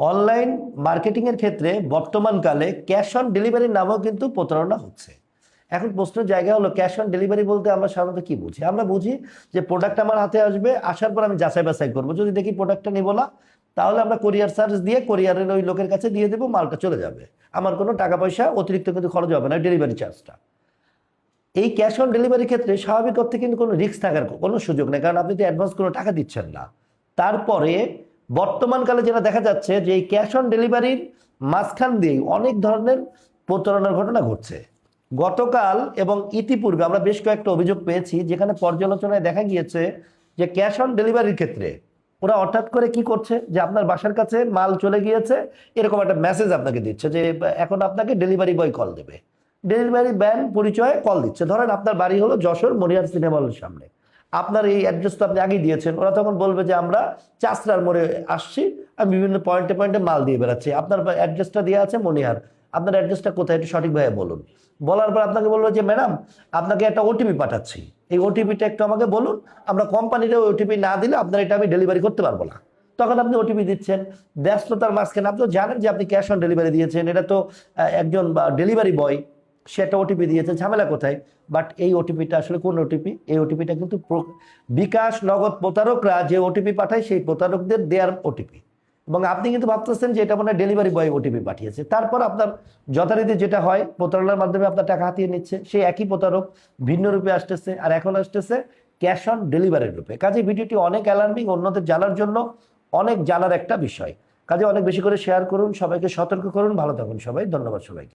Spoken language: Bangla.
অনলাইন মার্কেটিং এর ক্ষেত্রে বর্তমানকালে ক্যাশ অন ডেলিভারির নামেও কিন্তু প্রতারণা হচ্ছে। এখন প্রশ্নের জায়গা হলো, ক্যাশ অন ডেলিভারি বলতে আমরা সাধারণত কি বুঝি? আমরা বুঝি যে প্রোডাক্ট আমার হাতে আসবে, আসার পর আমি যাচাই বাছাই করবো, যদি দেখি প্রোডাক্টটা নিব না তাহলে আমরা কোরিয়ার চার্জ দিয়ে কোরিয়ারের ওই লোকের কাছে দিয়ে দেবো, মালটা চলে যাবে, আমার কোনো টাকা পয়সা অতিরিক্ত কিন্তু খরচ হবে না ডেলিভারি চার্জটা। এই ক্যাশ অন ডেলিভারির ক্ষেত্রে স্বাভাবিক অর্থে কিন্তু কোনো রিস্ক থাকার কোনো সুযোগ নেই, কারণ আপনি তো অ্যাডভান্স কোনো টাকা দিচ্ছেন না। তারপরে বর্তমানকালে যেটা দেখা যাচ্ছে যে এই ক্যাশ অন ডেলিভারির মাঝখান দিয়েই অনেক ধরনের প্রতারণার ঘটনা ঘটছে। গতকাল এবং ইতিপূর্বে আমরা বেশ কয়েকটা অভিযোগ পেয়েছি, যেখানে পর্যালোচনায় দেখা গিয়েছে যে ক্যাশ অন ডেলিভারির ক্ষেত্রে ওরা হঠাৎ করে কি করছে, যে আপনার বাসার কাছে মাল চলে গিয়েছে এরকম একটা মেসেজ আপনাকে দিচ্ছে যে এখন আপনাকে ডেলিভারি বয় কল দেবে। ডেলিভারি ব্যান পরিচয়ে কল দিচ্ছে। ধরেন আপনার বাড়ি হলো যশোর মনিহার সিনেমা হলের সামনে, আপনার এই অ্যাড্রেস তো আপনি আগেই দিয়েছেন। ওরা তখন বলবে যে আমরা চাষরার মোড়ে আসছি আর বিভিন্ন পয়েন্টে পয়েন্টে মাল দিয়ে বেড়াচ্ছি, আপনার অ্যাড্রেসটা দেওয়া আছে মনিহার, আপনার অ্যাড্রেসটা কোথায় একটু সঠিকভাবে বলুন। বলার পর আপনাকে বলবো যে ম্যাডাম আপনাকে একটা ওটিপি পাঠাচ্ছি, এই ওটিপিটা একটু আমাকে বলুন, আমরা কোম্পানিতে ওটিপি না দিলে আপনার এটা আমি ডেলিভারি করতে পারবো না। তখন আপনি ওটিপি দিচ্ছেন, ব্যস্ততার মাঝখানে আপনি জানেন যে আপনি ক্যাশ অন ডেলিভারি দিয়েছেন, এটা তো একজন ডেলিভারি বয়, সে একটা ওটিপি দিয়েছে, ঝামেলা কোথায়? বাট এই ওটিপিটা আসলে কোন ওটিপি? এই ওটিপিটা কিন্তু বিকাশ নগদ প্রতারকরা যে ওটিপি পাঠায় সেই প্রতারকদের দেওয়ার ওটিপি, এবং আপনি কিন্তু ভাবতেছেন যে এটা মনে হয় ডেলিভারি বয় ওটিপি পাঠিয়েছে। তারপর আপনার যথারীতি যেটা হয়, প্রতারণার মাধ্যমে আপনার টাকা হাতিয়ে নিচ্ছে সেই একই প্রতারক, ভিন্ন রূপে আসতেছে, আর এখন আসতেছে ক্যাশ অন ডেলিভারির রূপে। কাজে ভিডিওটি অনেক অ্যালার্মিং, অন্যদের জানার জন্য অনেক জানার একটা বিষয়। কাজে অনেক বেশি করে শেয়ার করুন, সবাইকে সতর্ক করুন। ভালো থাকুন সবাই, ধন্যবাদ সবাইকে।